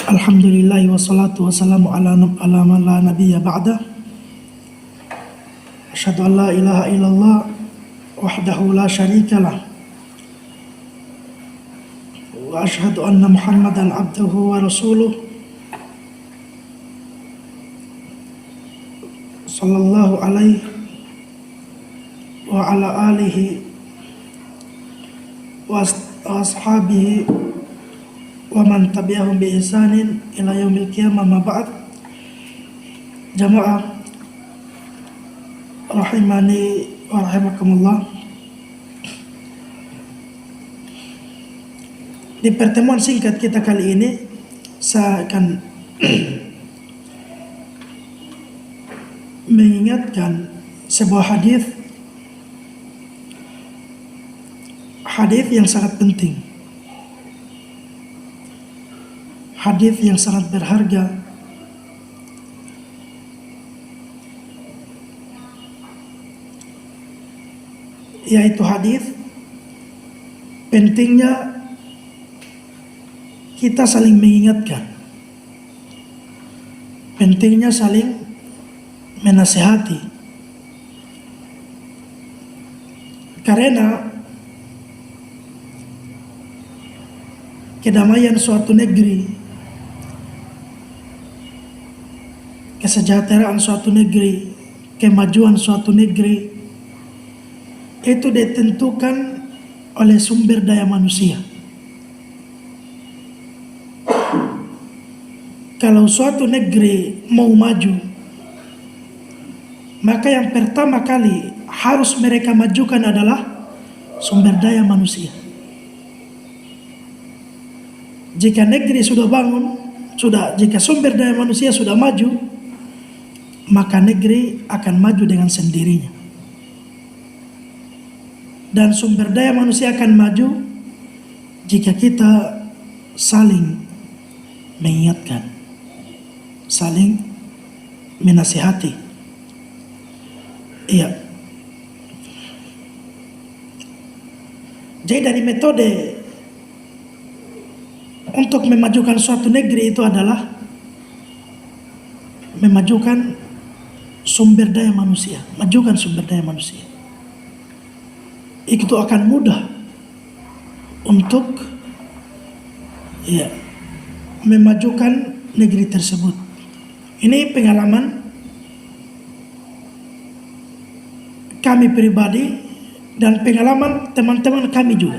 Alhamdulillah wassalatu wassalamu ala man la nabiyya ba'da. Asyhadu an la ilaha illallah wahdahu la syarikalah wa asyhadu anna Muhammadan abduhu wa rasuluh sallallahu alaihi wa ala alihi wa ashabihi wa man tabi'ahum bi ihsanin ila yaumil qiyamah, ma ba'd. Jamaah rahimani wa rahimakumullah. Di pertemuan singkat kita kali ini saya akan mengingatkan sebuah hadis yang sangat penting, hadis yang sangat berharga, yaitu hadis pentingnya kita saling mengingatkan, pentingnya saling menasihati, karena kedamaian suatu negeri, kesejahteraan suatu negeri, kemajuan suatu negeri itu ditentukan oleh sumber daya manusia. Kalau suatu negeri mau maju, maka yang pertama kali harus mereka majukan adalah sumber daya manusia. Jika negeri sudah bangun, jika sumber daya manusia sudah maju, maka negeri akan maju dengan sendirinya. Dan sumber daya manusia akan maju jika kita saling mengingatkan, saling menasihati. Iya. Jadi dari metode untuk memajukan suatu negeri itu adalah memajukan sumber daya manusia, majukan sumber daya manusia. Itu akan mudah untuk memajukan negeri tersebut. Ini pengalaman kami pribadi dan pengalaman teman-teman kami juga.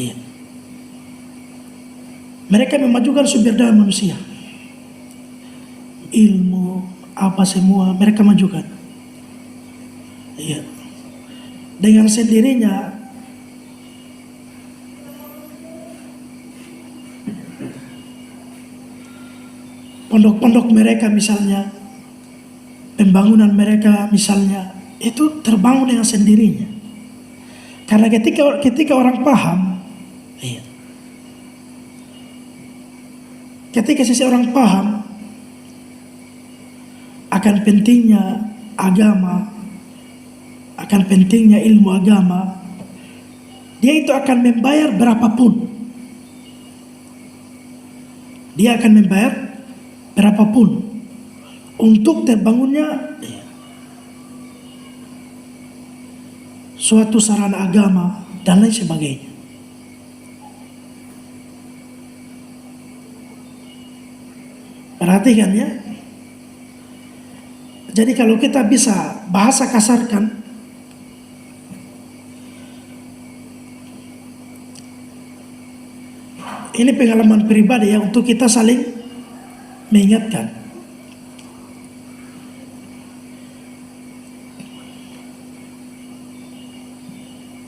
Iya. Mereka memajukan sumber daya manusia, ilmu, apa semua mereka majukan. Iya. Dengan sendirinya pondok-pondok mereka misalnya, pembangunan mereka misalnya, itu terbangun dengan sendirinya. Karena ketika orang paham, ketika seseorang paham akan pentingnya agama, akan pentingnya ilmu agama, dia itu akan membayar berapapun. Dia akan membayar berapapun untuk terbangunnya suatu sarana agama dan lain sebagainya. Perhatikan ya. Jadi kalau kita bisa bahasa kasarkan, ini pengalaman pribadi ya, untuk kita saling mengingatkan.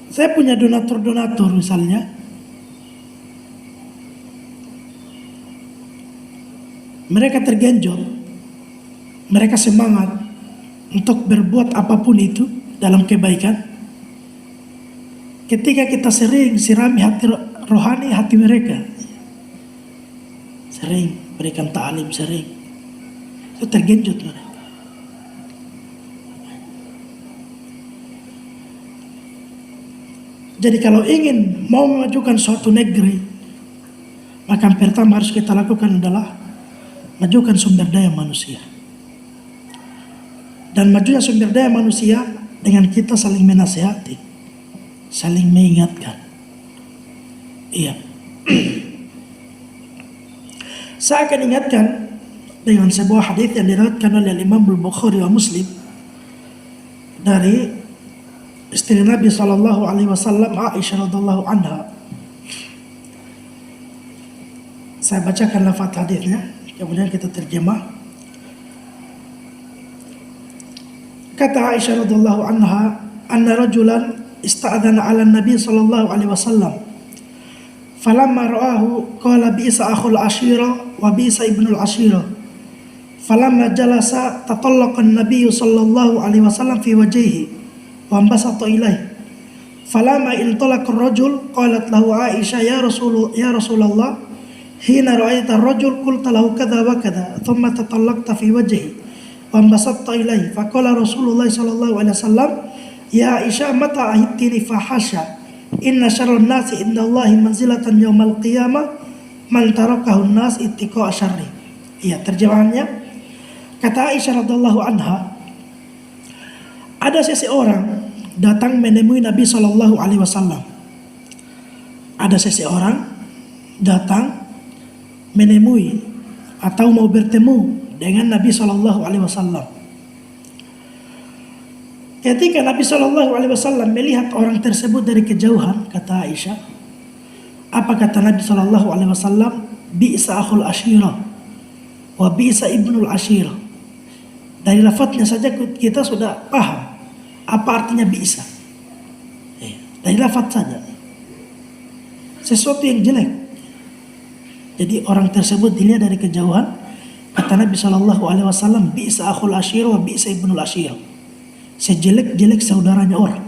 Saya punya donatur misalnya, mereka tergenjot, mereka semangat untuk berbuat apapun itu dalam kebaikan. Ketika kita sering sirami hati rohani hati mereka, sering berikan ta'lim, sering itu tergenjot mereka. Jadi kalau ingin mau memajukan suatu negeri, Maka yang pertama harus kita lakukan adalah majukan sumber daya manusia. Dan majunya sumber daya manusia dengan kita saling menasihati, saling mengingatkan. Iya. Saya akan ingatkan dengan sebuah hadis yang diriwayatkan oleh Imam Al-Bukhari wa Muslim dari istri Nabi sallallahu alaihi wasallam Aisyah radhiyallahu anha. Saya bacakan lafaz hadisnya, kemudian kita terjemah. Kata Aisyah radhiyallahu anha, "Anna rajulan ista'adzana 'ala Nabi sallallahu alaihi wasallam. Falamma ra'ahu qala bi'sa akhul ashira wa bi'sa ibnul ashira. Falamma jalasa tatallaqa an-nabiy sallallahu alaihi wasallam fi wajhihi wa ambasata ilaihi. Falamma intalaqa ar-rajul qalat lahu Aisyah ya Rasulullah hina ra'aita ar-rajul qulta lahu kadza wa kadza thumma tatallaqta fi wajhihi wa ambasatta ilaihi. Faqala Rasulullah sallallahu alaihi wasallam ya Aisyah mata ahidtini fahasha inna syarrun nasi indallahi manzilatan yaumal qiyamah man tarakahu an-nas ittiqa syarri." Iya, terjemahannya kata Aisyah radhiyallahu anha, ada seseorang datang menemui Nabi sallallahu alaihi wasallam. Ada seseorang datang menemui atau mau bertemu dengan Nabi sallallahu alaihi wasallam. Ketika Nabi sallallahu alaihi wasallam melihat orang tersebut dari kejauhan, kata Aisyah, apa kata Nabi sallallahu alaihi wasallam? Bi'sa akhul ashira wa bi'sa ibnul ashira. Dari lafadznya saja kita sudah paham apa artinya bi'sa. Dari lafadz saja, sesuatu yang jelek. Jadi orang tersebut dilihat dari kejauhan, kata Nabi sallallahu alaihi wasallam, bi'sa akhul ashira wa bi'sa ibnul ashira. Sejelek-jelek saudaranya orang,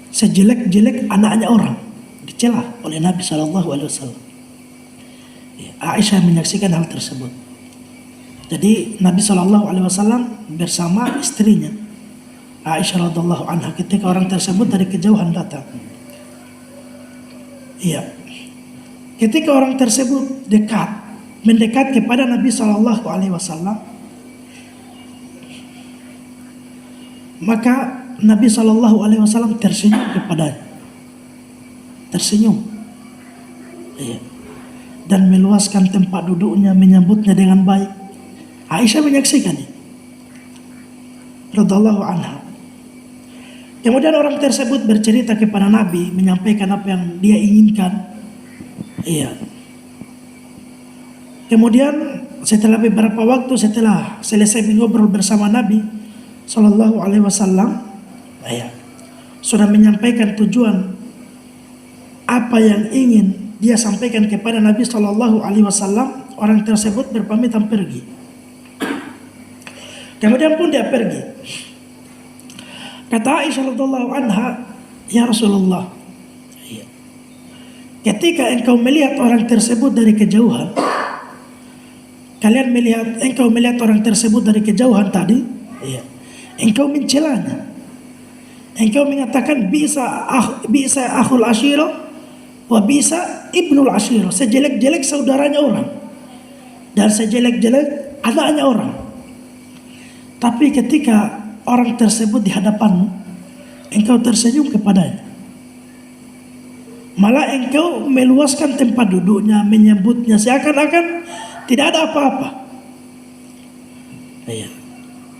sejelek-jelek anaknya orang, dicela oleh Nabi sallallahu alaihi wasallam. Aisyah menyaksikan hal tersebut. Jadi Nabi sallallahu alaihi wasallam bersama istrinya Aisyah radhiyallahu anha ketika orang tersebut dari kejauhan datang. Iya. Ketika orang tersebut mendekat kepada Nabi sallallahu alaihi wasallam, maka Nabi sallallahu alaihi wasallam tersenyum kepadanya. Tersenyum. Iya. Dan meluaskan tempat duduknya, menyambutnya dengan baik. Aisyah menyaksikannya radhiyallahu anha. Kemudian orang tersebut bercerita kepada Nabi, menyampaikan apa yang dia inginkan. Iya. Kemudian setelah beberapa waktu setelah selesai mengobrol bersama Nabi sallallahu alaihi wasallam, sudah menyampaikan tujuan apa yang ingin dia sampaikan kepada Nabi sallallahu alaihi wasallam, orang tersebut berpamitan pergi. Kemudian pun dia pergi. Kata Aisyah radhiyallahu anha, ya Rasulullah, ketika engkau melihat orang tersebut dari kejauhan, engkau melihat orang tersebut dari kejauhan tadi, engkau mencelanya, engkau mengatakan bisa akhul ashira wa bisa ibnul ashira, sejelek-jelek saudaranya orang dan sejelek-jelek anaknya orang. Tapi ketika orang tersebut di hadapanmu, engkau tersenyum kepadanya, malah engkau meluaskan tempat duduknya, menyambutnya seakan-akan tidak ada apa-apa.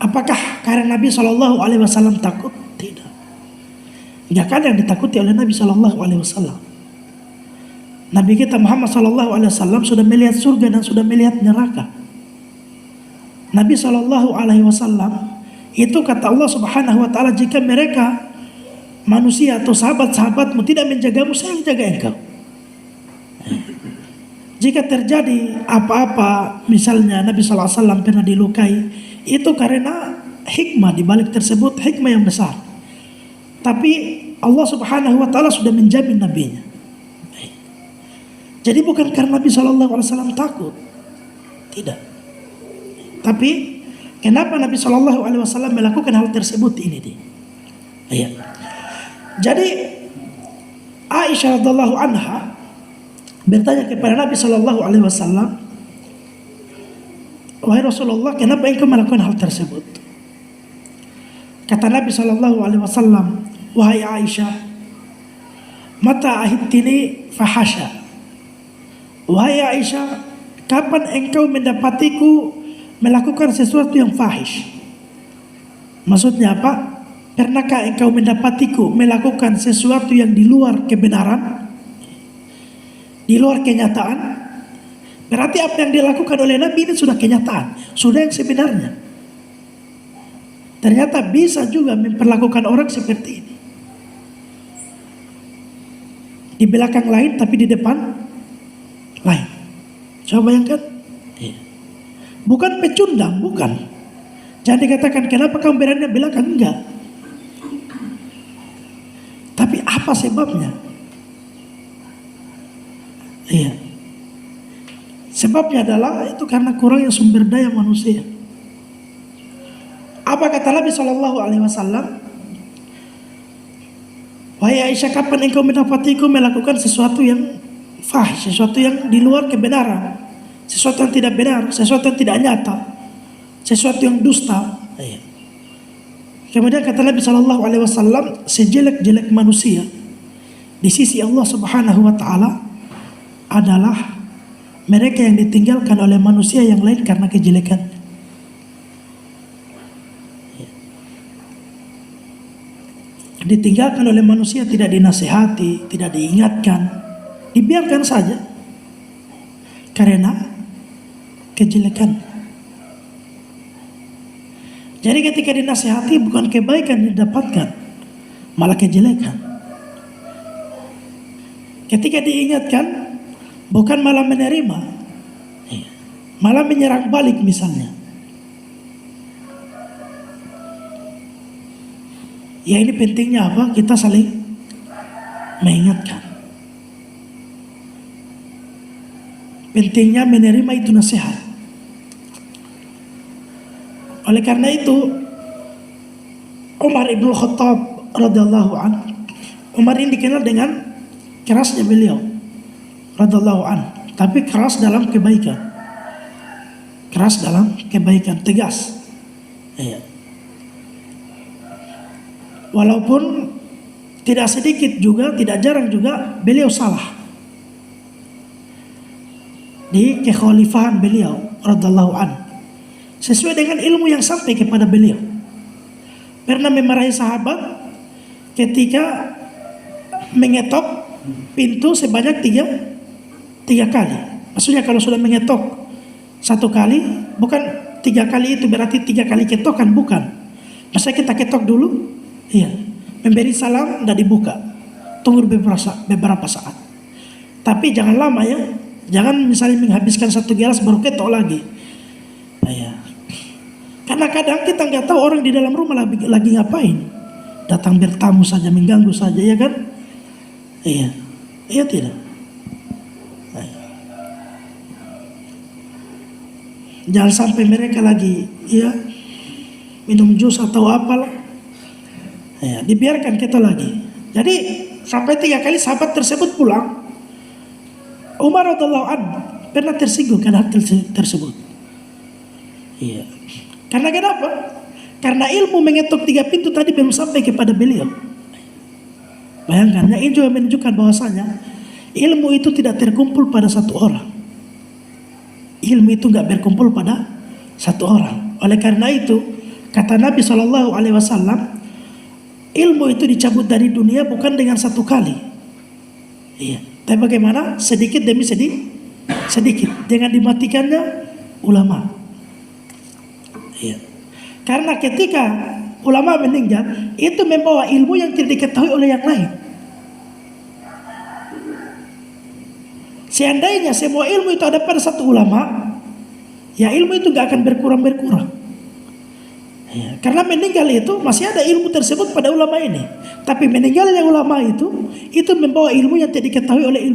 Apakah karena Nabi sallallahu alaihi wasallam takut? Tidak. Tidak ada yang ditakuti oleh Nabi sallallahu alaihi wasallam. Nabi kita Muhammad sallallahu alaihi wasallam sudah melihat surga dan sudah melihat neraka. Nabi sallallahu alaihi wasallam itu kata Allah Subhanahu wa taala, jika mereka manusia atau sahabat-sahabatmu tidak menjagamu, saya yang jaga engkau. Jika terjadi apa-apa, misalnya Nabi sallallahu alaihi wasallam pernah dilukai, itu karena hikmah di balik tersebut, hikmah yang besar. Tapi Allah Subhanahu wa taala sudah menjamin nabinya. Jadi bukan karena Nabi sallallahu alaihi wasallam takut. Tidak. Tapi kenapa Nabi sallallahu alaihi wasallam melakukan hal tersebut ini dia? Jadi Aisyah radhiyallahu anha bertanya kepada Nabi Shallallahu Alaihi Wasallam, wahai Rasulullah, kenapa engkau melakukan hal tersebut? Kata Nabi Shallallahu Alaihi Wasallam, wahai Aisyah, mata ahidtini fahasya. Wahai Aisyah, kapan engkau mendapatiku melakukan sesuatu yang fahish? Maksudnya apa? Pernahkah engkau mendapatiku melakukan sesuatu yang di luar kebenaran, di luar kenyataan? Berarti apa yang dilakukan oleh Nabi ini sudah kenyataan, sudah yang sebenarnya. Ternyata bisa juga memperlakukan orang seperti ini. Di belakang lain tapi di depan lain. Coba bayangkan. Bukan pecundang, bukan. Jangan dikatakan kenapa kamu berani belakang, enggak. Tapi apa sebabnya? Iya. Sebabnya adalah itu karena kurangnya sumber daya manusia. Apa kata Nabi Shallallahu Alaihi Wasallam? Wahai Aisyah, kapan engkau mendapatiku melakukan sesuatu yang fahish, sesuatu yang di luar kebenaran, sesuatu yang tidak benar, sesuatu yang tidak nyata, sesuatu yang dusta. Kemudian kata Nabi Shallallahu Alaihi Wasallam, sejelek-jelek manusia di sisi Allah Subhanahu Wa Taala adalah mereka yang ditinggalkan oleh manusia yang lain karena kejelekan. Ditinggalkan oleh manusia, tidak dinasihati, tidak diingatkan, dibiarkan saja karena kejelekan. Jadi ketika dinasihati bukan kebaikan didapatkan, malah kejelekan. Ketika diingatkan bukan malah menerima, malah menyerang balik misalnya. Ya ini pentingnya apa? Kita saling mengingatkan. Pentingnya menerima itu nasihat. Oleh karena itu Umar ibn Khattab radhiyallahu anhu, Umar ini dikenal dengan kerasnya beliau radhiyallahu anhu, tapi keras dalam kebaikan. Keras dalam kebaikan, tegas. Iya. Walaupun tidak sedikit juga, tidak jarang juga beliau salah di kekhalifahan beliau radhiyallahu anhu, sesuai dengan ilmu yang sampai kepada beliau. Pernah memarahi sahabat ketika mengetok pintu sebanyak tiga kali. Maksudnya kalau sudah mengetok satu kali, bukan 3 kali itu berarti 3 kali ketokan, bukan. Maksudnya kita ketok dulu, iya, memberi salam, tidak dibuka, tunggu beberapa saat. Tapi jangan lama ya, jangan misalnya menghabiskan 1 gelas baru ketok lagi. Iya. Karena kadang kita nggak tahu orang di dalam rumah lagi ngapain, datang bertamu saja, mengganggu saja, ya kan? Iya, iya tidak. Jangan sampai mereka lagi ya minum jus atau apalah, ya, dibiarkan kita lagi. Jadi sampai 3 kali sahabat tersebut pulang. Umar radhiyallahu anhu pernah tersinggung karena hal tersebut. Iya. Karena kenapa? Karena ilmu mengetuk 3 pintu tadi belum sampai kepada beliau. Bayangkan, ini juga menunjukkan bahwasanya ilmu itu tidak terkumpul pada satu orang. Ilmu itu nggak berkumpul pada satu orang. Oleh karena itu, kata Nabi Shallallahu Alaihi Wasallam, ilmu itu dicabut dari dunia bukan dengan 1 kali. Iya. Tapi bagaimana? Sedikit demi sedikit. Dengan dimatikannya ulama. Iya. Karena ketika ulama meninggal, itu membawa ilmu yang tidak diketahui oleh yang lain. Seandainya semua ilmu itu ada pada satu ulama, ya ilmu itu gak akan berkurang. Ya, karena meninggal itu masih ada ilmu tersebut pada ulama ini. Tapi meninggalnya ulama itu membawa ilmu yang tidak diketahui oleh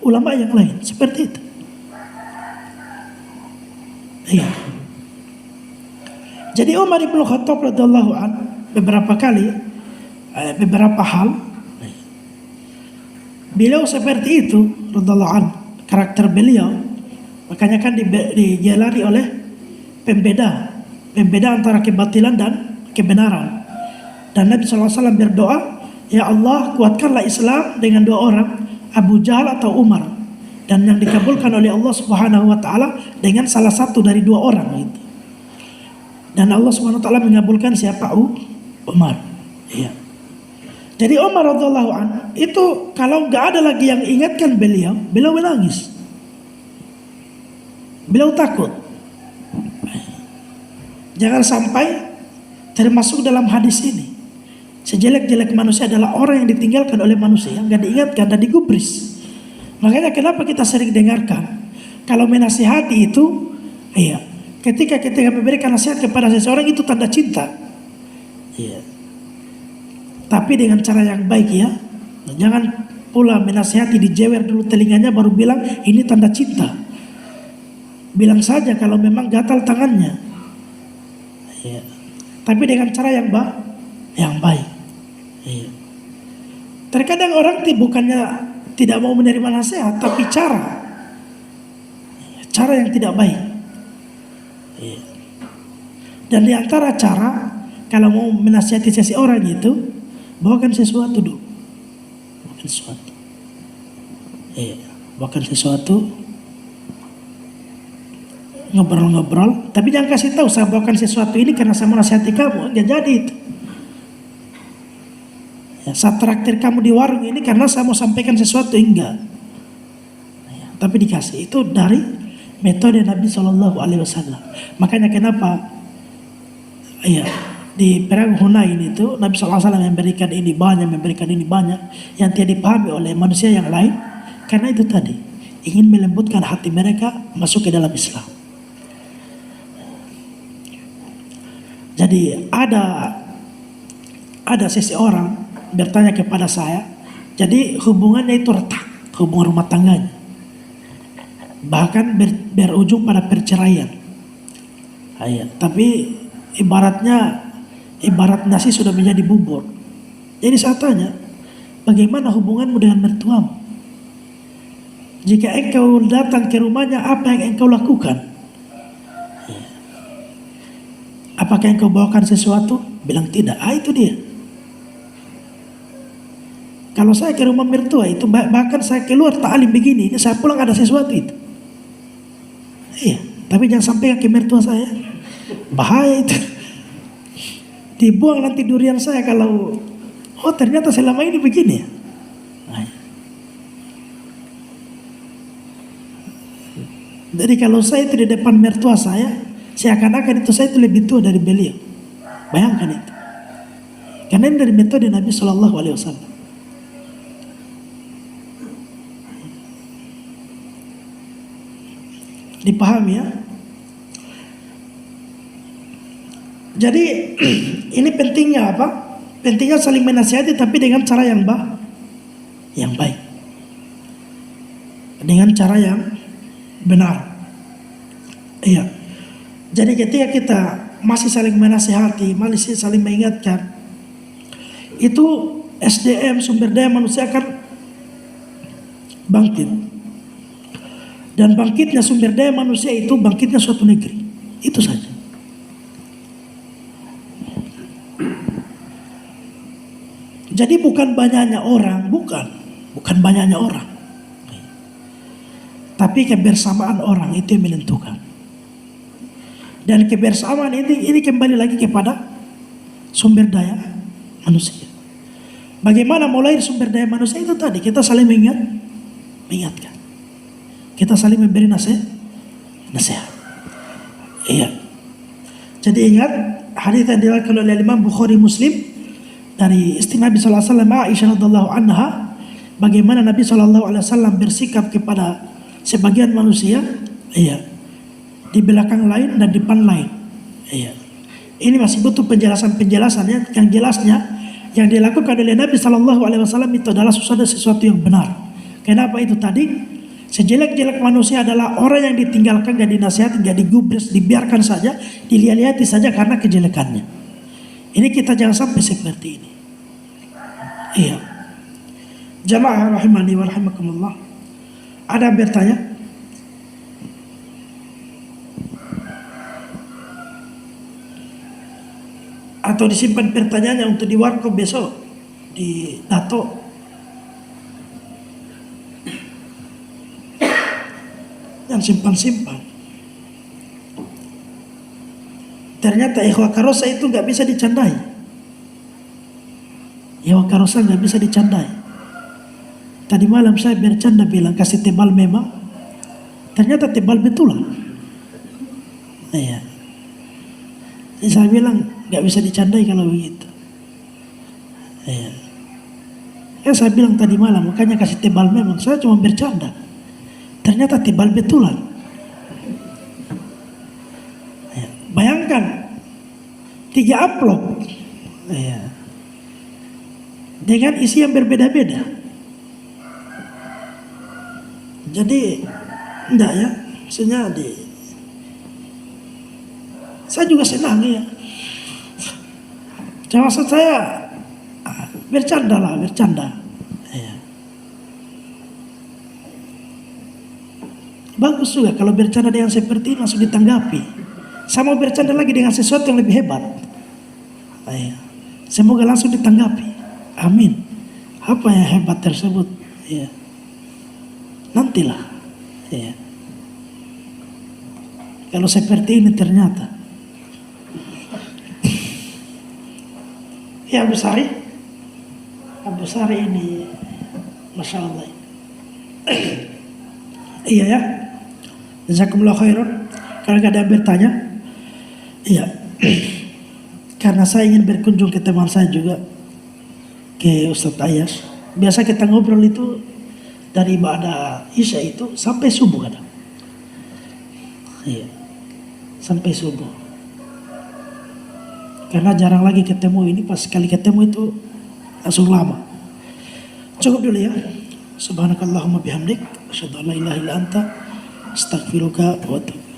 ulama yang lain. Seperti itu. Iya. Jadi Umar ibn Khattab radhiyallahu anhu beberapa hal beliau seperti itu, radhiyallahu anhu, karakter beliau. Makanya kan digelari oleh pembeda antara kebatilan dan kebenaran. Dan Nabi SAW berdoa, ya Allah kuatkanlah Islam dengan dua orang, Abu Jahal atau Umar. Dan yang dikabulkan oleh Allah Subhanahu wa taala dengan salah satu dari dua orang itu. Dan Allah Subhanahu wa taala mengabulkan siapa? Umar. Iya. Jadi Umar radhiyallahu anhu itu kalau nggak ada lagi yang ingatkan beliau menangis. Beliau takut. Jangan sampai termasuk dalam hadis ini. Sejelek-jelek manusia adalah orang yang ditinggalkan oleh manusia, yang nggak diingatkan dan digubris. Makanya kenapa kita sering dengarkan kalau menasihati itu, iya, ketika memberikan nasihat kepada seseorang itu tanda cinta, iya. Tapi dengan cara yang baik ya, jangan pula menasihati dijewer dulu telinganya baru bilang ini tanda cinta. Bilang saja kalau memang gatal tangannya, iya. Tapi dengan cara yang baik. Iya. Terkadang orang bukannya tidak mau menerima nasihat, tapi cara yang tidak baik. Iya. Dan di antara cara kalau mau menasihati seseorang itu, bawakan sesuatu dulu. Bawakan sesuatu. Iya, bawakan sesuatu. Ngobrol-ngobrol, tapi jangan kasih tahu saya bawakan sesuatu ini karena saya mau nasihati kamu, enggak jadi itu. Ya, saya traktir kamu di warung ini karena saya mau sampaikan sesuatu, enggak. Ya, tapi dikasih itu dari metode Nabi Shallallahu Alaihi Wasallam. Makanya kenapa? Ya, di perang Hunain itu Nabi Shallallahu Alaihi Wasallam memberikan ini banyak yang tidak dipahami oleh manusia yang lain, karena itu tadi ingin melembutkan hati mereka masuk ke dalam Islam. Jadi ada seseorang bertanya kepada saya, jadi hubungannya itu retak, hubungan rumah tangganya, bahkan berujung pada perceraian. Tapi ibarat nasi sudah menjadi bubur. Jadi saya tanya, bagaimana hubunganmu dengan mertuamu? Jika engkau datang ke rumahnya, apa yang engkau lakukan? Apakah engkau bawakan sesuatu? Bilang tidak. Itu dia. Kalau saya ke rumah mertua itu, bahkan saya keluar ta'lim begini, ini saya pulang ada sesuatu itu. Iya, tapi jangan sampai ke mertua saya. Bahaya itu. Dibuang nanti durian saya kalau, oh ternyata selama ini begini ya. Jadi kalau saya itu di depan mertua saya, seakan-akan itu saya itu lebih tua dari beliau. Bayangkan itu. Karena ini dari metode Nabi Shallallahu Alaihi Wasallam. Dipahami ya? Jadi ini pentingnya apa? Pentingnya saling menasihati tapi dengan cara yang baik. Dengan cara yang benar. Iya. Jadi ketika kita masih saling menasihati, masih saling mengingatkan, itu SDM sumber daya manusia akan bangkit. Dan bangkitnya sumber daya manusia itu bangkitnya suatu negeri. Itu saja. Jadi bukan banyaknya orang, bukan banyaknya orang. Tapi kebersamaan orang itu yang menentukan. Dan kebersamaan ini kembali lagi kepada sumber daya manusia. Bagaimana mulai sumber daya manusia itu tadi kita saling mengingatkan. Kita saling memberi nasihat. Iya. Jadi ingat hadis yang diriwayatkan oleh Imam Bukhari Muslim dari istri Nabi sallallahu alaihi wasallam Aisyah radhiyallahu anha, bagaimana Nabi sallallahu alaihi wasallam bersikap kepada sebagian manusia, iya, di belakang lain dan depan lain. Iya. Ini masih butuh penjelasannya. Yang jelasnya yang dilakukan oleh Nabi sallallahu alaihi wasallam itu adalah sesuatu yang benar. Kenapa itu tadi? Sejelek-jelek manusia adalah orang yang ditinggalkan, gak dinasihati, gak digubris, dibiarkan saja, dilihat-lihati saja karena kejelekannya. Ini kita jangan sampai seperti ini. Iya. Jamaah rahimani wa rahimakumullah. Ada yang bertanya? Atau disimpan pertanyaannya untuk di warkop besok di Dato? Yang simpan-simpan. Ternyata ikhwah karosa itu nggak bisa dicandai. Ikhwah karosa nggak bisa dicandai. Tadi malam saya bercanda bilang kasih tebal memang, ternyata tebal betulan. Iya. Jadi saya bilang nggak bisa dicandai kalau begitu. Iya. Ya saya bilang tadi malam makanya kasih tebal memang, saya cuma bercanda. Ternyata tebal betulan. Ya. Bayangkan 3 amplop ya. Dengan isi yang berbeda-beda. Jadi enggak ya, maksudnya saya juga senang ya. Cuma maksud saya bercanda lah, bercanda. Ya. Bagus juga kalau bercanda dengan seperti ini langsung ditanggapi. Saya mau bercanda lagi dengan sesuatu yang lebih hebat. Ya. Semoga langsung ditanggapi. Amin. Apa yang hebat tersebut? Ya. Nantilah. Ya. Kalau seperti ini ternyata. Ya Abu Sari ini, Masya Allah. Iya ya. Jazakumullah khairan. Kalau ada yang bertanya, iya. Karena saya ingin berkunjung ke teman saya juga, ke Ustadz Ayas. Biasa kita ngobrol itu dari ibadah Isya itu sampai subuh kadang. Iya. Sampai subuh. Karena jarang lagi ketemu, ini pas sekali ketemu itu langsung lama. Cukup dulu ya. Subhanakallahumma bihamdik, asyhadu an la ilaha illa anta, astaghfiruka wa atubu.